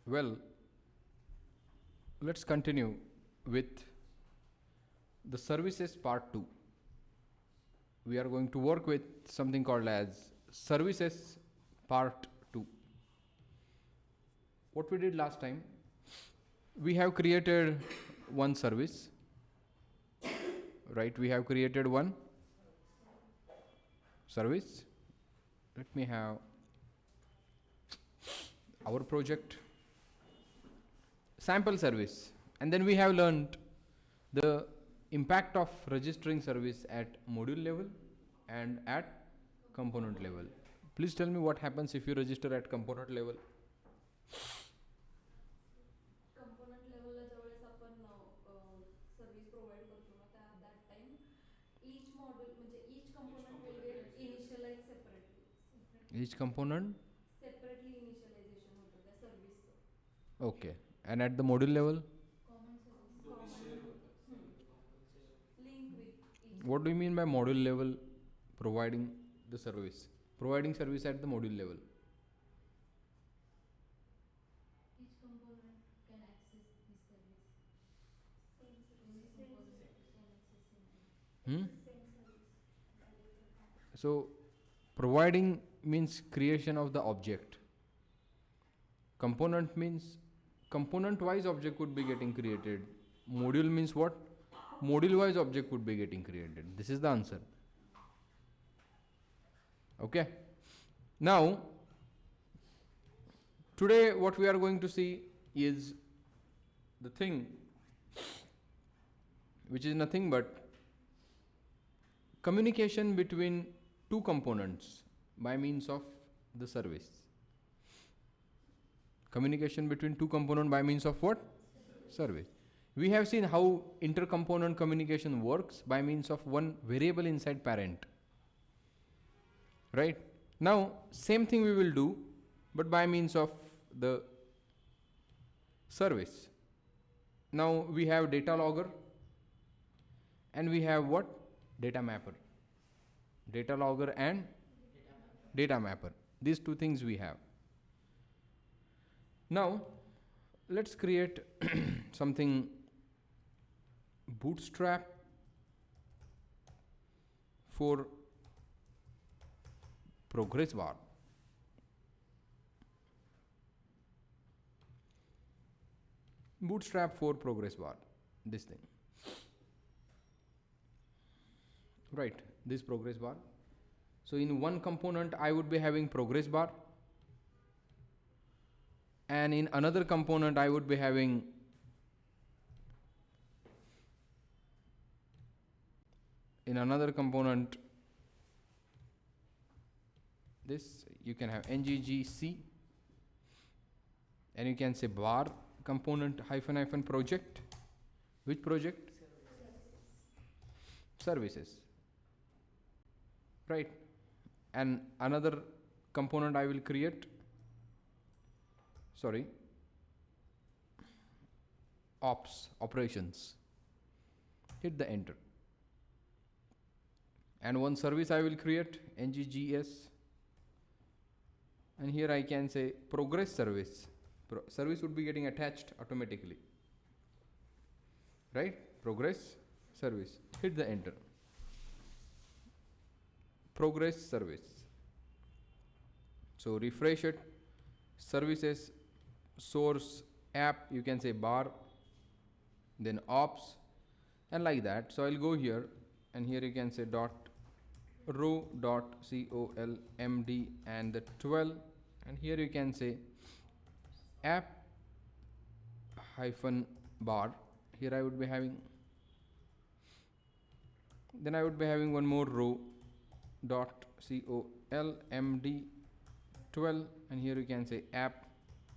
Well, let's continue with the services part 2. We are going to work with something called as services part 2. What we did last time, we have created one service, right? We have created one service. Let me have our project sample service, and then we have learned the impact of registering service at module level and at component level. Please tell me what happens if you register at component level. Component लेवलला ज्यावेळेस आपण service provide करतो ना त्या that time each module म्हणजे each component will get initialized separately. Each component? Separately initialization होतं त्या सर्व्हिसचं. Okay. And at the module level? Common service. Link with each. What do you mean by module level providing the service? Providing service at the module level. Each component can access this service. Same component can access same service. So providing means creation of the object. Component means component wise object could be getting created. Module means what? Module wise object could be getting created. This is the answer. Okay. Now today what we are going to see is the thing which is nothing but communication between two components by means of the service. Communication between two components by means of what? Service. We have seen how intercomponent communication works by means of one variable inside parent. Right? Now same thing we will do, but by means of the service. Now we have data logger and we have what? Data mapper. Data logger and data mapper. These two things we have. Now let's create something bootstrap for progress bar. Bootstrap for progress bar, this thing. Right, this progress bar. So in one component I would be having progress bar, and in another component I would be having this. You can have nggc, and you can say bar component hyphen project. Which project? Services. Right. And another component I will create, operations. Hit the enter. And one service I will create, nggs, and here I can say progress service. Service would be getting attached automatically, right? Progress service. Hit the enter. Progress service. So refresh it. Services, source, app, you can say bar, then ops, and like that. So I'll go here, and here you can say dot row dot colmd and the 12, and here you can say app hyphen bar. Here I would be having, then I would be having one more row dot colmd 12, and here you can say app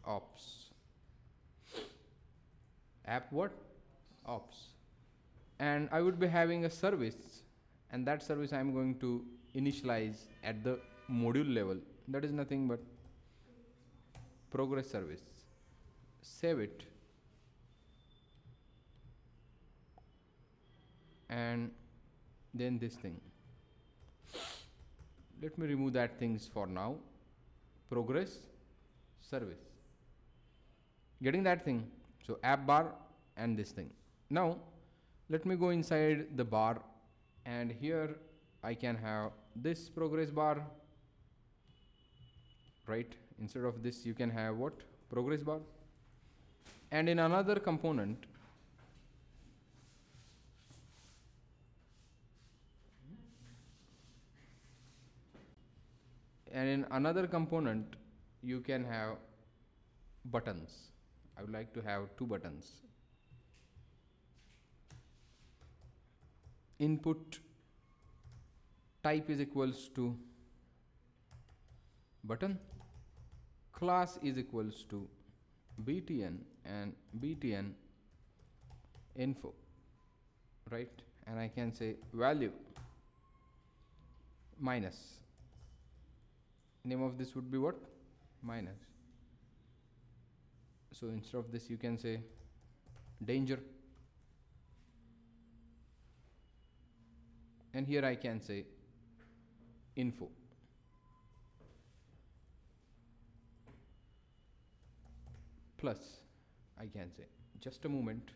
ops. App what? Ops. And I would be having a service, and that service I am going to initialize at the module level. That is nothing but progress service. Save it, and then this thing. Let me remove that things for now. Progress service. Getting that thing? So app bar and this thing. Now let me go inside the bar, and here I can have this progress bar, right? Instead of this you can have what? Progress bar. And in another component, you can have buttons. I would like to have two buttons. Input type is equals to button, class is equals to btn and btn info, right? And I can say value minus, name of this would be what? Minus. So instead of this you can say danger, and here I can say info. Plus I can say, just a moment,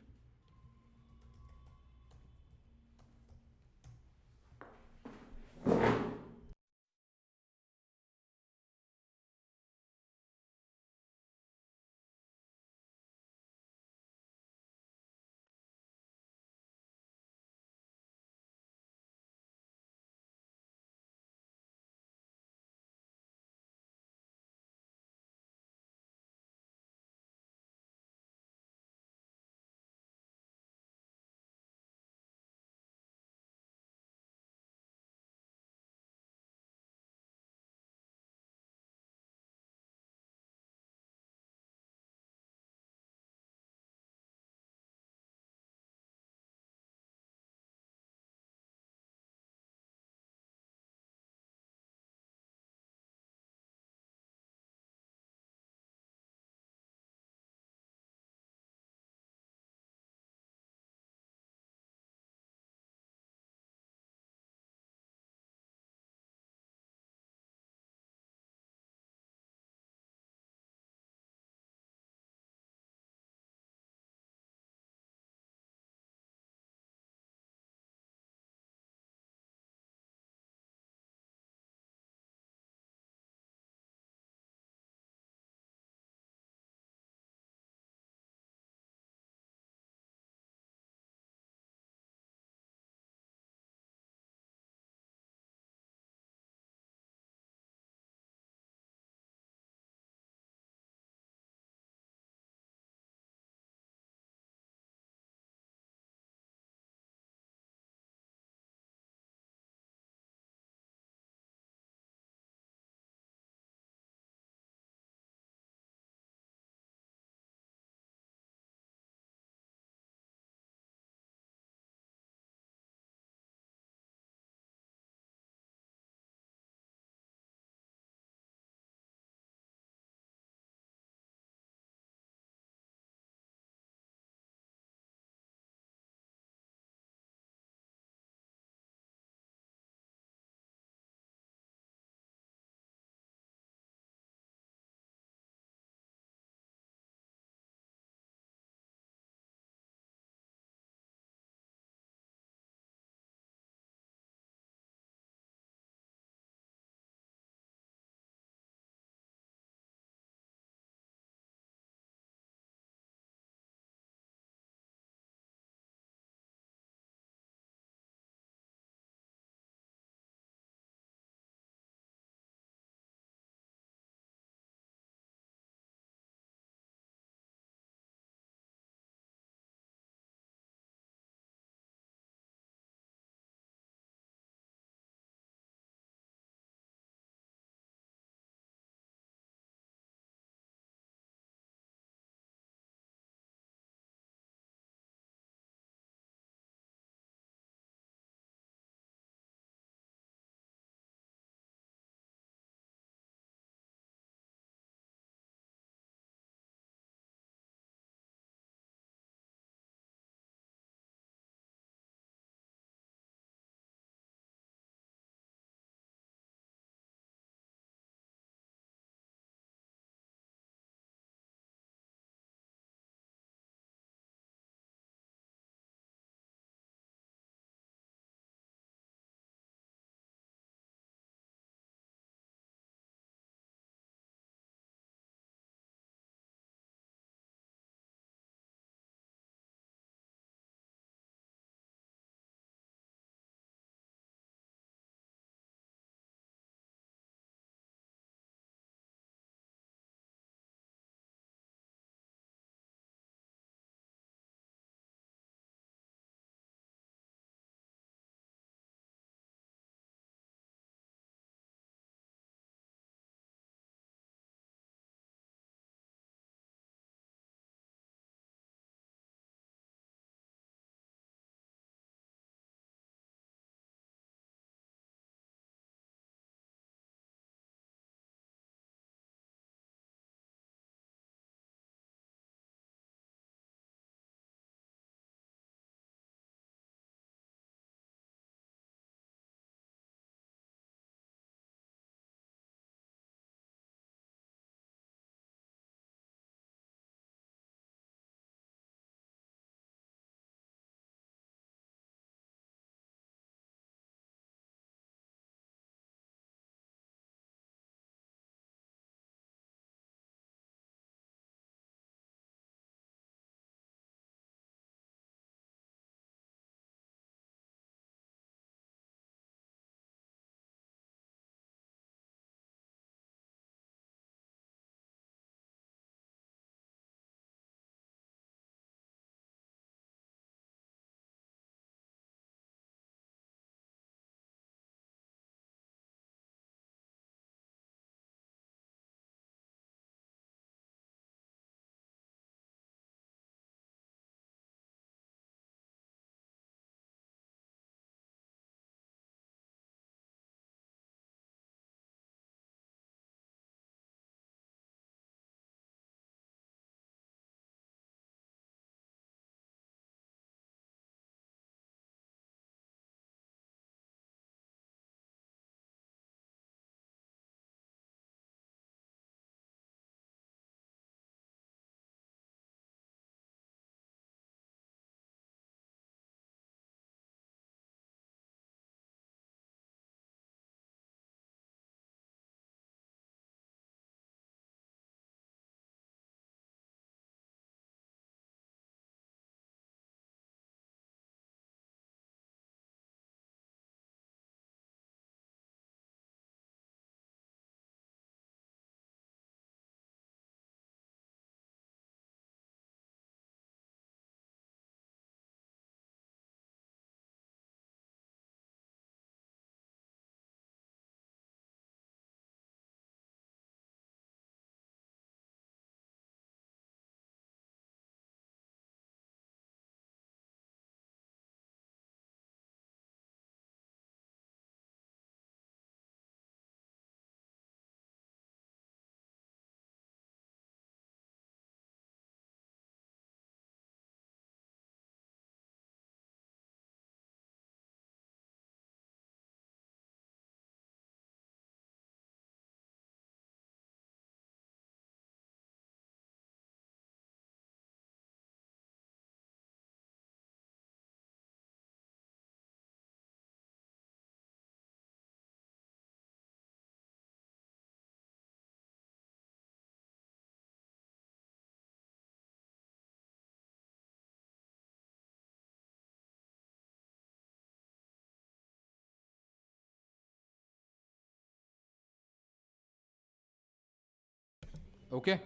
Okay.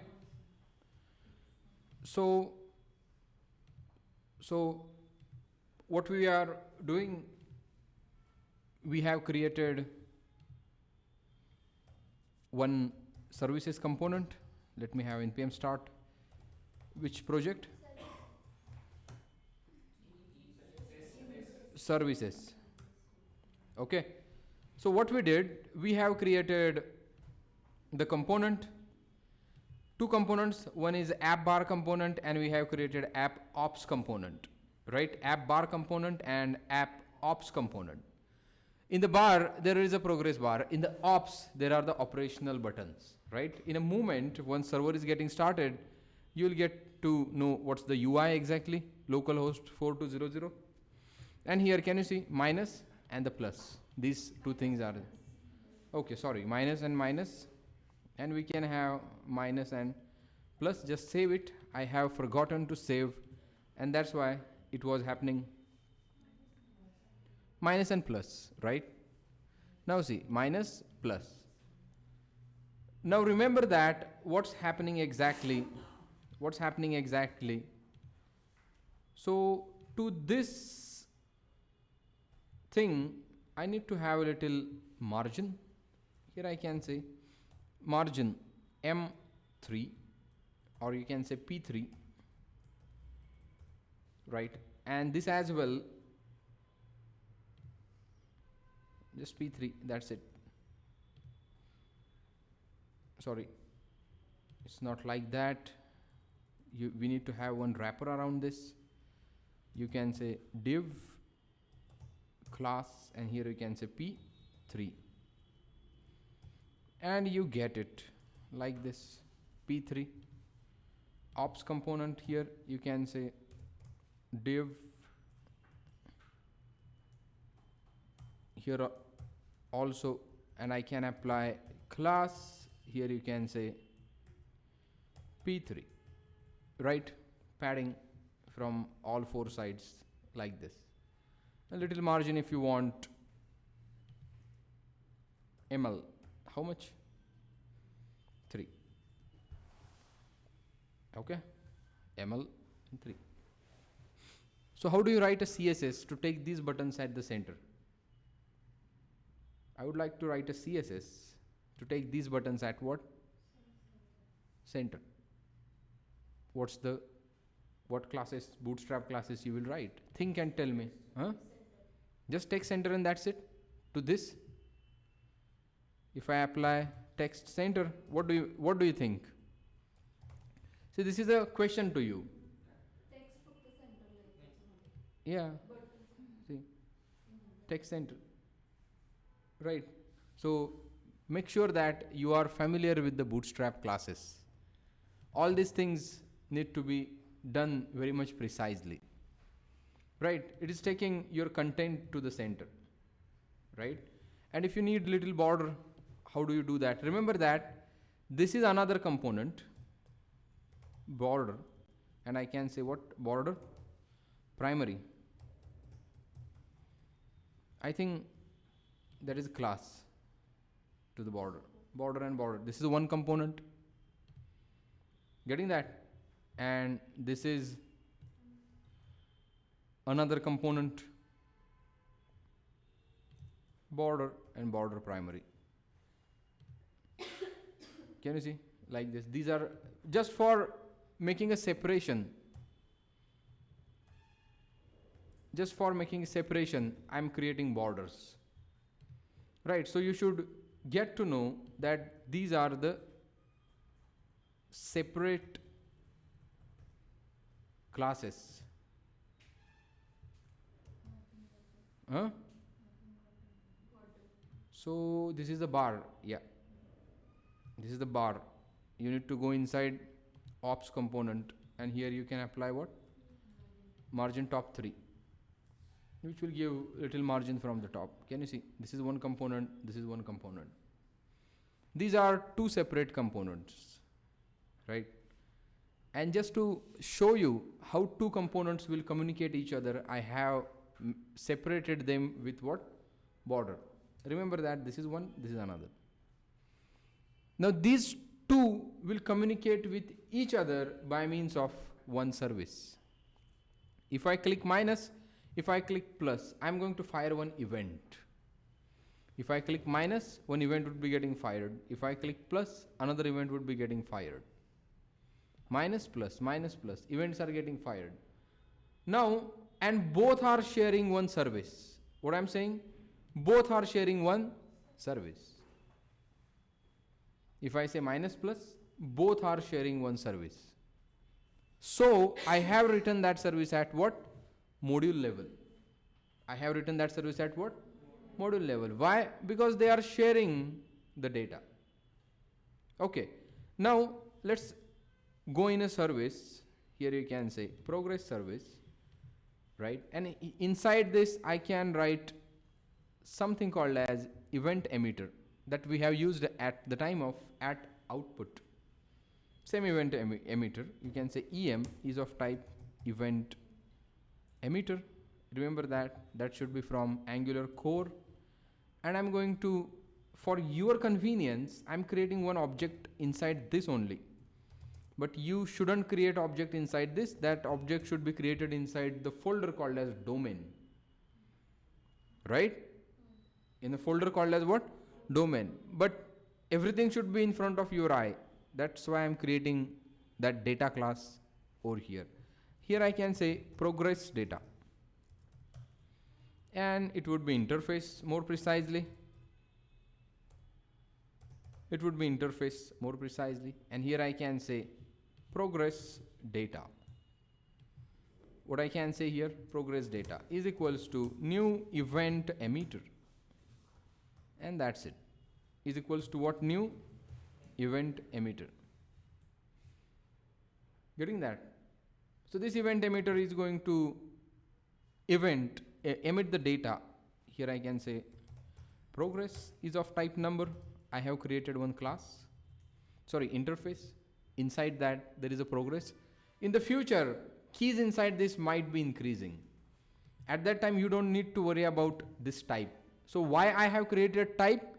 So what we are doing, we have created one services component. Let me have npm start. Which project? Services. Okay. So what we did, we have created the component, two components. One is app bar component, and we have created app ops component, right? App bar component and app ops component. In the bar, there is a progress bar. In the ops, there are the operational buttons, right? In a moment, once server is getting started, you'll get to know what's the UI exactly, localhost 4200. And here, can you see minus and the plus? These two things are, okay, sorry, minus, and we can have minus and plus. Just save it. I have forgotten to save, and that's why it was happening. Minus and plus, right? Now see, minus, plus. Now remember that what's happening exactly. So to this thing, I need to have a little margin. Here I can say margin M3, or you can say P3, right? And this as well, just P3, that's it. Sorry, it's not like that. We need to have one wrapper around this. You can say div class, and here you can say P3, and you get it like this. P3 ops component, here you can say div, here also, and I can apply class. Here you can say P3, right? Padding from all four sides like this. A little margin if you want. ML, how much? 3. Okay, ML 3. So how do you write a CSS to take these buttons at the center? I would like to write a CSS to take these buttons at what? Center. What classes, bootstrap classes you will write? Think and tell me. Huh? Just text center and that's it. To this, if I apply text center, what do you think? See, this is a question to you. Text फक्त center ला येते त्याच्यामध्ये. Yeah. See, text center. Right. So make sure that you are familiar with the bootstrap classes. All these things need to be done very much precisely. Right. It is taking your content to the center. Right. And if you need little border, how do you do that? Remember that this is another component, border, and I can say what? Border primary. I think there is a class to the border and border. This is one component. Getting that? And this is another component, border and border primary. Can you see? Like this. These are just for making a separation. Just for making a separation, I'm creating borders. Right, so you should get to know that these are the separate classes. Huh? So this is the bar, yeah. This is the bar. You need to go inside ops component, and here you can apply what? Margin top 3, which will give little margin from the top. Can you see? This is one component, this is one component. These are two separate components, right? And just to show you how two components will communicate each other, I have separated them with what? Border. Remember that this is one, this is another. Now these two will communicate with each other by means of one service. If I click minus, if I click plus, I'm going to fire one event. If I click minus, one event would be getting fired. If I click plus, another event would be getting fired. Minus plus, events are getting fired. Now, and both are sharing one service. What I'm saying? Both are sharing one service. If I say minus plus, both are sharing one service. So, I have written that service at what? Module level. I have written that service at what? Module level. Why? Because they are sharing the data. Okay. Now, let's go in a service. Here you can say progress service, right? And inside this, I can write something called as event emitter that we have used at the time of at output. Same event emitter, you can say em is of type event emitter. Remember that should be from Angular core. And I'm going to, for your convenience, I'm creating one object inside this only. But you shouldn't create object inside this. That object should be created inside the folder called as domain. Right? In the folder called as what? Domain. But everything should be in front of your eye. That's why I'm creating that data class over here. Here I can say progress data. And it would be interface more precisely. It would be interface more precisely. And here I can say progress data. What I can say here, progress data is equals to new event emitter. And that's it. Is equals to what? New event emitter. Getting that? So this event emitter is going to emit the data. Here I can say progress is of type number. I have created one class, interface. Inside that there is a progress. In the future, keys inside this might be increasing. At that time you don't need to worry about this type. So why I have created type?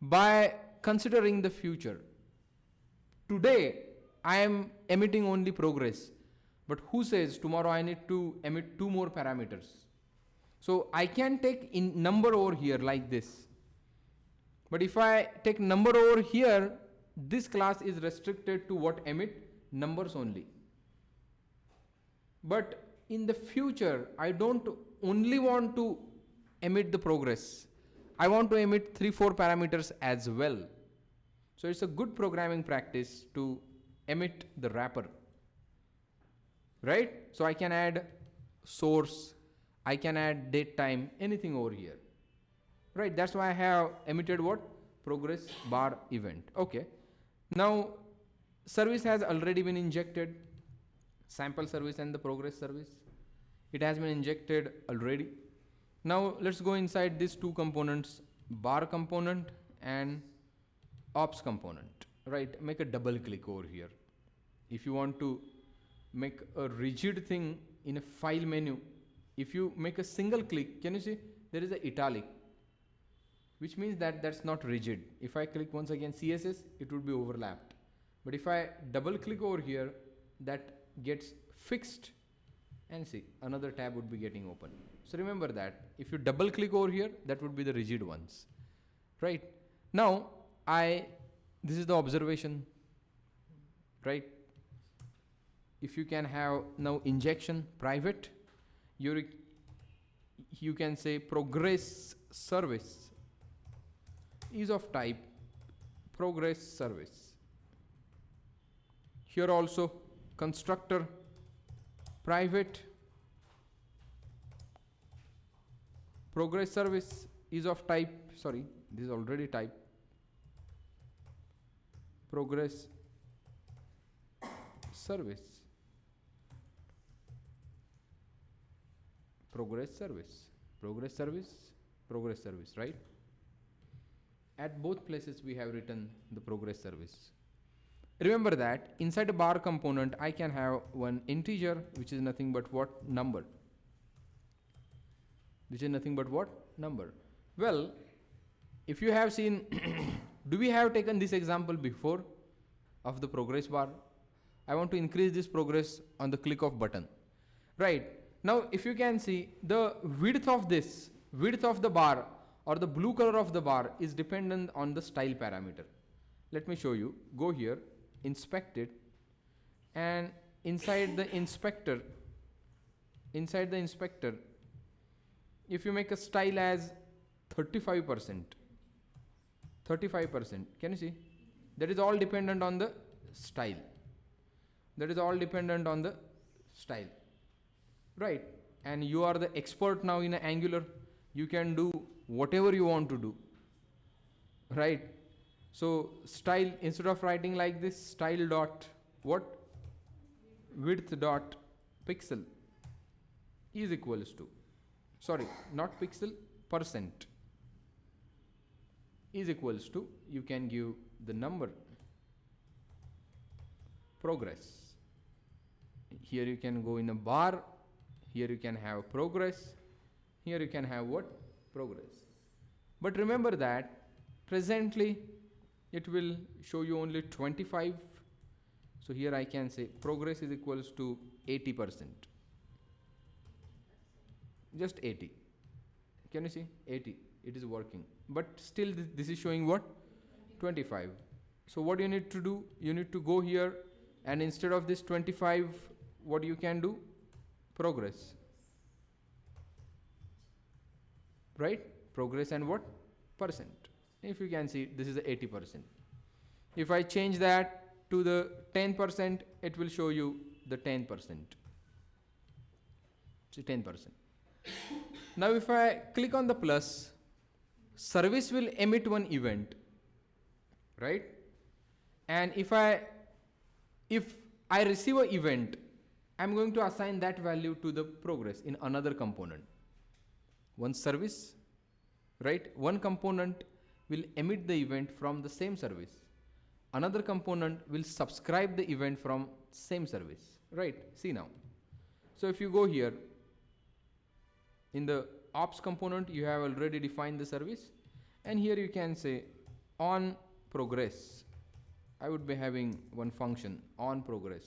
By considering the future. Today I am emitting only progress, but who says tomorrow I need to emit 2 more parameters? So I can take in number over here like this. But if I take number over here, this class is restricted to what? Emit numbers only. But in the future, I don't only want to emit the progress. I want to emit 3-4 parameters as well. So it's a good programming practice to emit the wrapper. Right? So I can add source, I can add date time, anything over here. Right? That's why I have emitted what? Progress bar event. Okay. Now, service has already been injected. Sample service and the progress service. It has been injected already. Now, let's go inside these 2 components, bar component and ops component. Right? Make a double click over here. If you want to make a rigid thing in a file menu, if you make a single click, can you see there is a italic, which means that that's not rigid. If I click once again CSS, it would be overlapped. But if I double click over here, that gets fixed, and see another tab would be getting open. So remember that if you double click over here, that would be the rigid ones. Right? Now this is the observation. Right? If you can have now injection private, you can say progress service is of type progress service. Here also constructor private progress service is of type, this is already type progress service. Progress service, right? At both places we have written the progress service. Remember that inside a bar component I can have one integer which is nothing but what? Number. Which is nothing but what? Number. Well, if you have seen, do we have taken this example before? of the progress bar. I want to increase this progress on the click of button. Right. Now if you can see, the width of the bar or the blue color of the bar is dependent on the style parameter. Let me show you. Go here, inspect it, and inside the inspector, if you make a style as 35%, can you see? That is all dependent on the style. Right. And you are the expert now in Angular. You can do whatever you want to do. Right. So style, instead of writing like this, style dot what? Width dot pixel is equals to, sorry, not pixel, percent is equals to, you can give the number progress. Here you can go in a bar, here you can have progress, here you can have what? Progress. But remember that presently it will show you only 25. So here I can say progress is equals to 80%. Just 80. Can you see? 80. It is working. But still this is showing what? 25. So what you need to do? You need to go here, and instead of this 25, what you can do? Progress. Right? Progress and what? Percent. If you can see, this is the 80%. If I change that to the 10%, it will show you the 10%. So 10%. Now if I click on the plus, service will emit one event, right? And if I receive an event, I'm going to assign that value to the progress in another component. One service, right? One component will emit the event from the same service. Another component will subscribe the event from same service, right? See now. So if you go here, in the ops component, you have already defined the service, and here you can say on progress. I would be having one function on progress,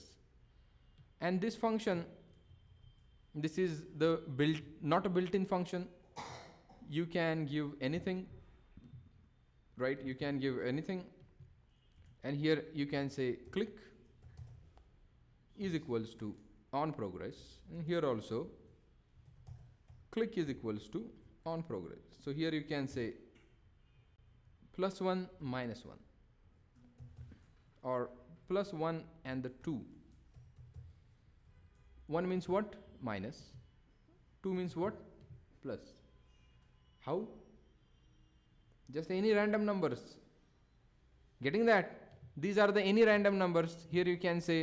and this function, this is the not a built-in function. You can give anything, right? You can give anything, and here you can say click is equals to on progress, and here also click is equals to on progress. So here you can say +1 -1, or +1 and the 2. 1 means what? Minus. 2 means what? Plus. How? Just any random numbers. Getting that? These are the any random numbers. Here you can say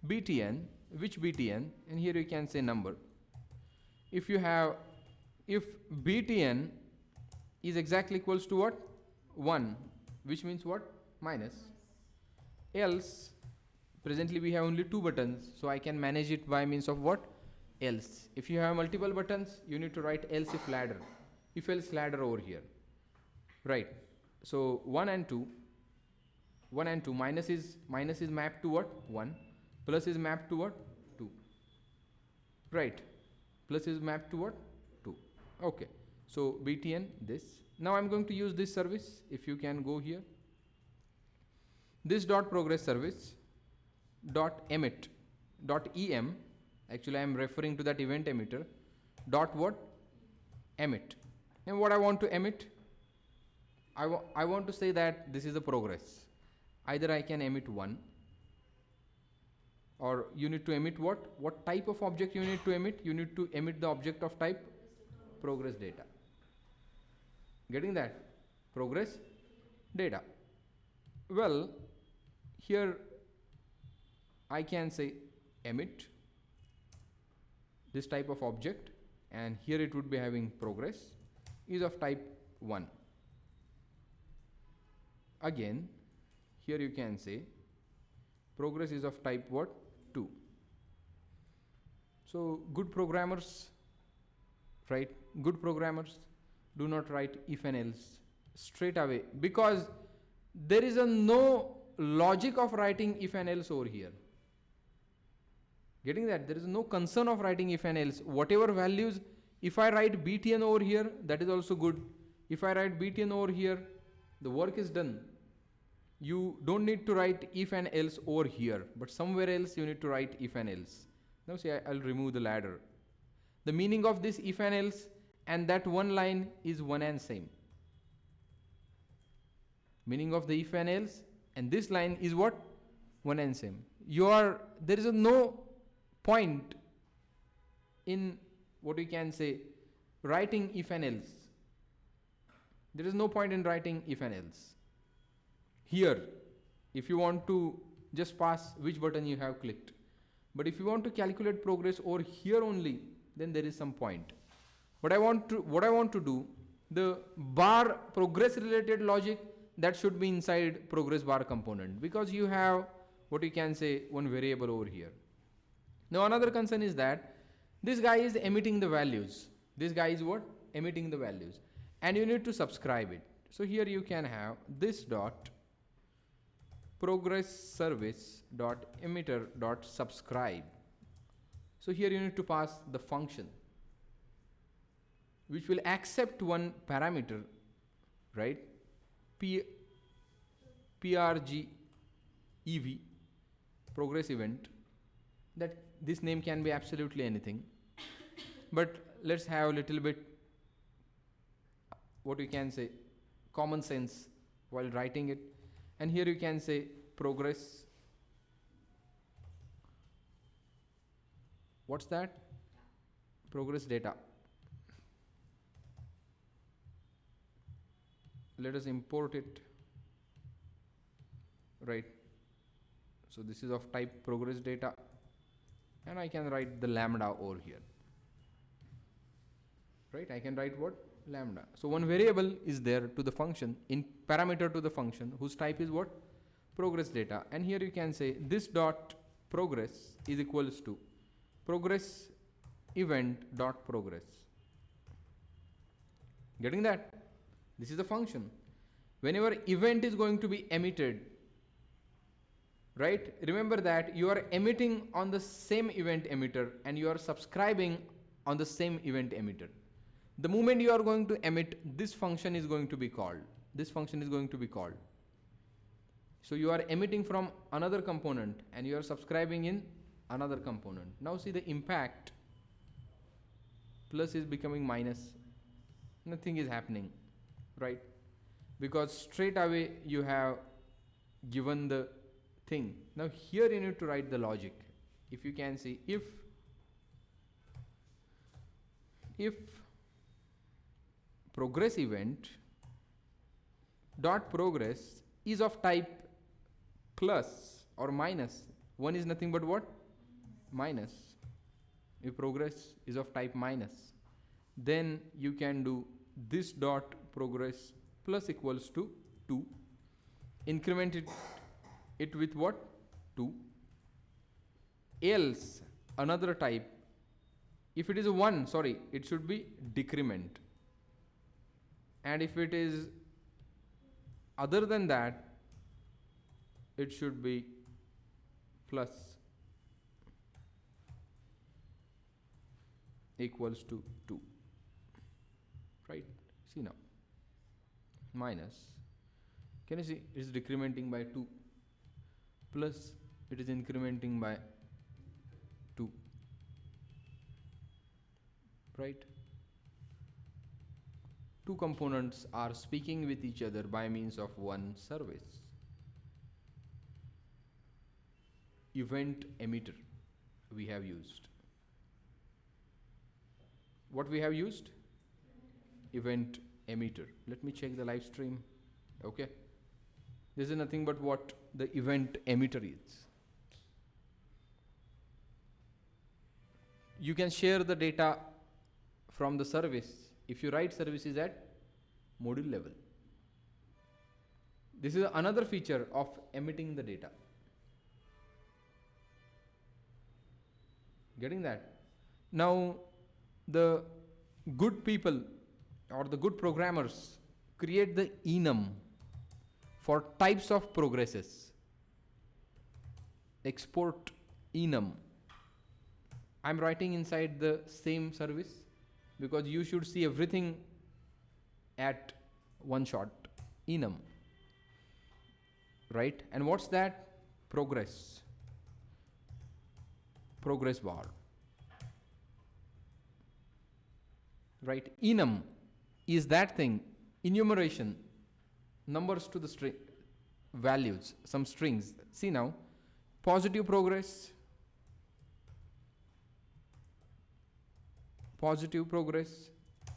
btn, which btn, and here you can say number. If btn is exactly equals to what? 1, which means what? Minus. Else, presently we have only 2 buttons, so I can manage it by means of what? Else. If you have multiple buttons, you need to write else if ladder. If else ladder over here. Right. So 1 and 2. Minus is mapped to what? 1. Plus is mapped to what? 2. Right. Plus is mapped to what? 2. Okay. So btn this. Now I'm going to use this service. If you can go here. This dot progress service dot emit dot em. Actually I am referring to that event emitter. Dot what? Emit. And what I want to emit? I want to say that this is a progress. Either I can emit 1, or you need to emit what? What type of object you need to emit? You need to emit the object of type progress data. Getting that? Progress data. Well, here I can say emit this type of object, and here it would be having progress is of type 1. Again, here you can say progress is of type what? 2. So good programmers, right? Good programmers do not write if and else straight away, because there is no logic of writing if and else over here. Getting that? There is no concern of writing if and else. Whatever values, if I write btn over here, that is also good. If I write btn over here, the work is done. You don't need to write if and else over here, but somewhere else you need to write if and else. Now see, I'll remove the ladder. The meaning of this if and else and that one line is one and same. Meaning of the if and else and this line is what? One and same. There is no point in what we can say writing if and else. There is no point in writing if and else. Here, if you want to just pass which button you have clicked. But if you want to calculate progress over here only, then there is some point. But what I want to do, the bar progress related logic, that should be inside progress bar component, because you have what you can say one variable over here. Now another concern is that this guy is emitting the values. This guy is what? Emitting the values. And you need to subscribe it. So here you can have this dot progress service dot emitter dot subscribe. So here you need to pass the function which will accept one parameter, right? PRG EV progress event. That this name can be absolutely anything, but let's have a little bit what you can say common sense while writing it. And here you can say progress, what's that? Progress data. Let us import it, right? So this is of type progress data, and I can write the lambda over here, right? I can write what? Lambda. So one variable is there to the function, in parameter to the function, whose type is what? Progress data. And here you can say this dot progress is equals to progress event dot progress. Getting that? This is the function. Whenever event is going to be emitted, right? Remember that you are emitting on the same event emitter and you are subscribing on the same event emitter. The moment you are going to emit, this function is going to be called. This function is going to be called. So you are emitting from another component and you are subscribing in another component. Now see the impact. Plus is becoming minus. Nothing is happening, right? Because straight away you have given the thing. Now here you need to write the logic. If you can see, if progress event dot progress is of type plus or minus, one is nothing but what? Minus. If progress is of type minus, then you can do this dot progress plus equals to 2, increment it with what? 2. Else another type, if it is a 1, sorry, it should be decrement, and if it is other than that, it should be plus equals to 2, right? See now, minus, can you see it is decrementing by 2, plus it is incrementing by 2, right? Two components are speaking with each other by means of one service. Event emitter we have used. What we have used? Event emitter. Let me check the live stream. Okay. This is nothing but what the event emitter is. You can share the data from the service if you write services at module level. This is another feature of emitting the data. Getting that? Now, the good people or the good programmers create the enum for types of progresses. export enum. I'm writing inside the same service because you should see everything at one shot. Enum, right? And what's that? Progress bar, right? Enum is that thing, enumeration, numbers to the string, values, some strings. See now, positive progress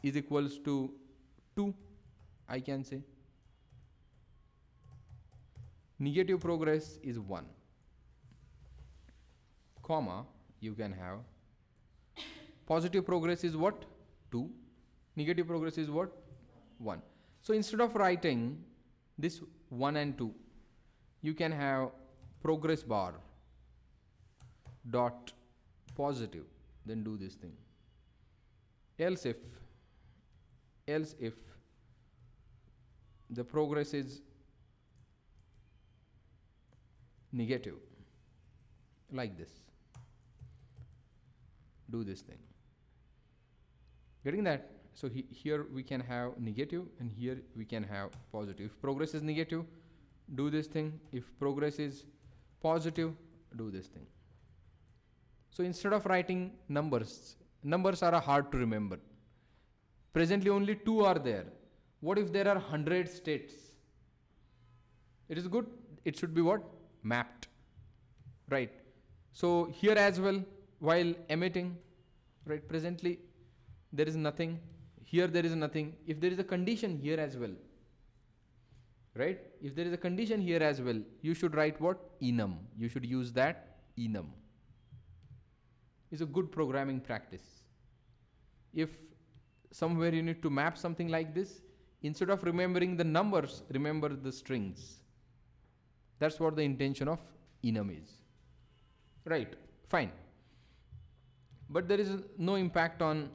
is equals to 2, I can say. Negative progress is 1, comma, you can have positive progress is what? 2. Negative progress is what? 1. So instead of writing this 1 and 2, you can have progress bar dot positive, then do this thing. Else if the progress is negative, like this, do this thing. Getting that? So here we can have negative and here we can have positive. If progress is negative, do this thing. If progress is positive, do this thing. So instead of writing numbers are hard to remember. Presently only 2 are there. What if there are 100 states? It is good. It should be what? Mapped. Right. So here as well, while emitting, right, presently there is nothing. Here there is nothing. If there is a condition here as well, right? If there is a condition here as well, you should write what? Enum. You should use that enum. It's a good programming practice. If somewhere you need to map something like this, instead of remembering the numbers, remember the strings. That's what the intention of enum is. Right, fine. But there is no impact on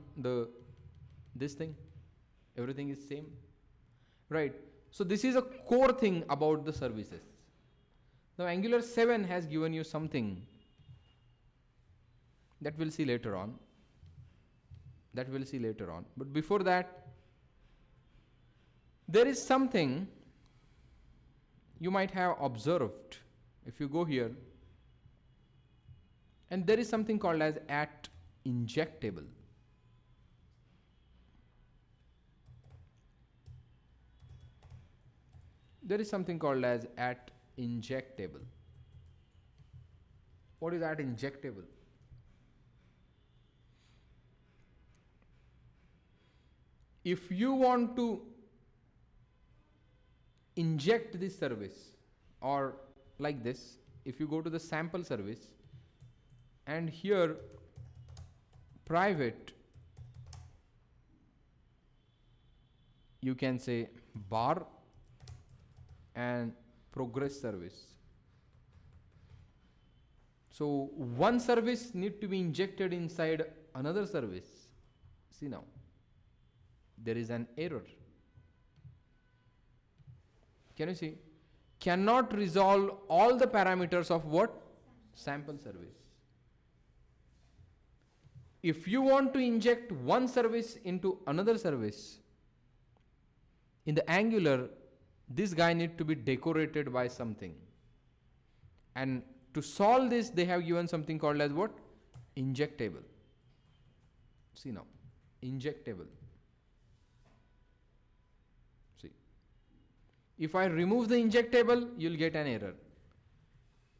this thing. Everything is same. Right. So this is a core thing about the services. Now Angular 7 has given you something that we'll see later on. But before that, there is something you might have observed. If you go here, and there is something called as @injectable. There is something called as @injectable. What is @injectable? If you want to inject this service, or like this, if you go to the sample service and here private, you can say bar and progress service. So one service need to be injected inside another service. See now, there is an error. Can you see? Cannot resolve all the parameters of what? Sample service. If you want to inject one service into another service, in the Angular, this guy need to be decorated by something. And to solve this, they have given something called as what? Injectable. See now, injectable. See. If I remove the injectable, you'll get an error.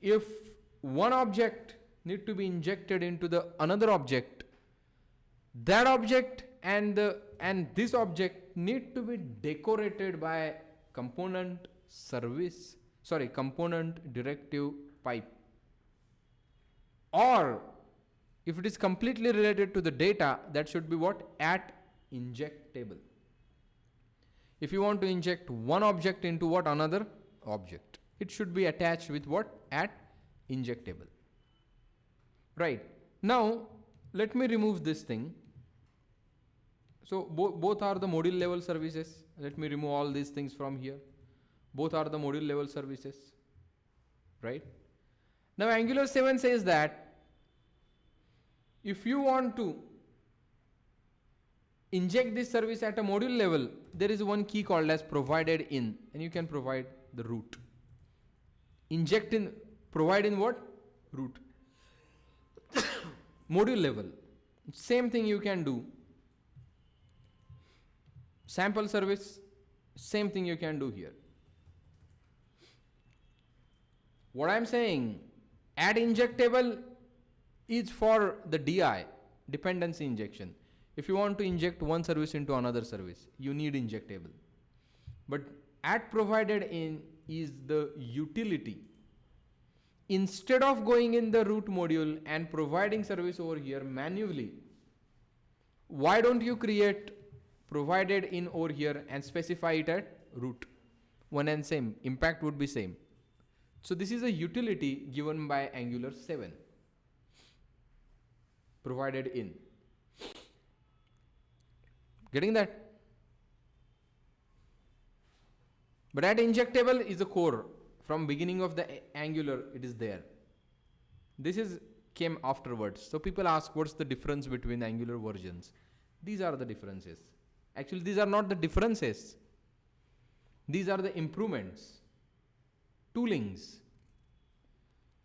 If one object need to be injected into the another object, that object and this object need to be decorated by component directive pipe. Or if it is completely related to the data, that should be what? @injectable. If you want to inject one object into what? Another object, it should be attached with what? @injectable. Right. Now let me remove this thing. So both are the module level services. Let me remove all these things from here. Both are the module level services. Right. Now Angular 7 says that if you want to inject this service at a module level, there is one key called as provided in, and you can provide the root. Inject in, provide in what? Root. Module level. Same thing you can do. Sample service, same thing you can do here. What I am saying, add injectable is for the DI, dependency injection. If you want to inject one service into another service, you need injectable. But add provided in is the utility. Instead of going in the root module and providing service over here manually, why don't you create provided in over here and specify it at root? One and same, impact would be same. So this is a utility given by Angular 7. Provided in. Getting that? But add injectable is a core. From beginning of the Angular, it is there. This is came afterwards. So people ask, what's the difference between Angular versions? These are the differences. Actually, these are not the differences. These are the improvements. Toolings.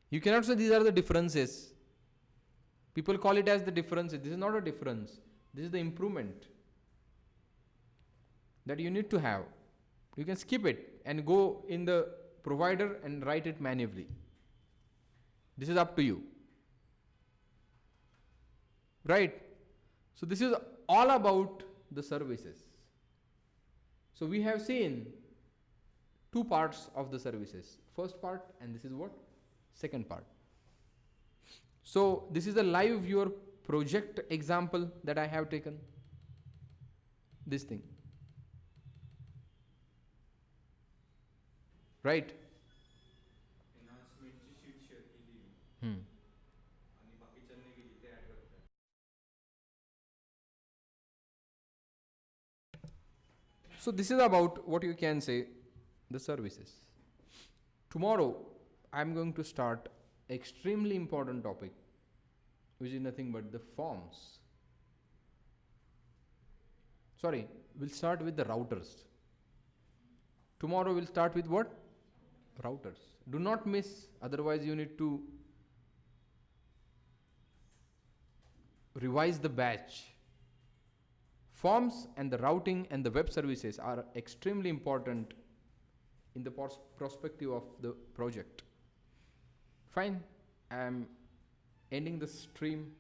You cannot say these are the differences. People call it as the differences. This is not a difference. This is the improvement that you need to have. You can skip it and go in the provider and write it manually. This is up to you. Right? So this is all about the services. So we have seen two parts of the services. First part, and this is what? Second part. So this is a live viewer project example that I have taken. This thing. Right? So this is about what you can say the services. Tomorrow I am going to start extremely important topic, which is nothing but the forms. Sorry, we'll start with the routers. Tomorrow we'll start with what? Routers. Do not miss, otherwise you need to revise the batch. Forms and the routing and the web services are extremely important in the perspective of the project. Fine, I am ending the stream.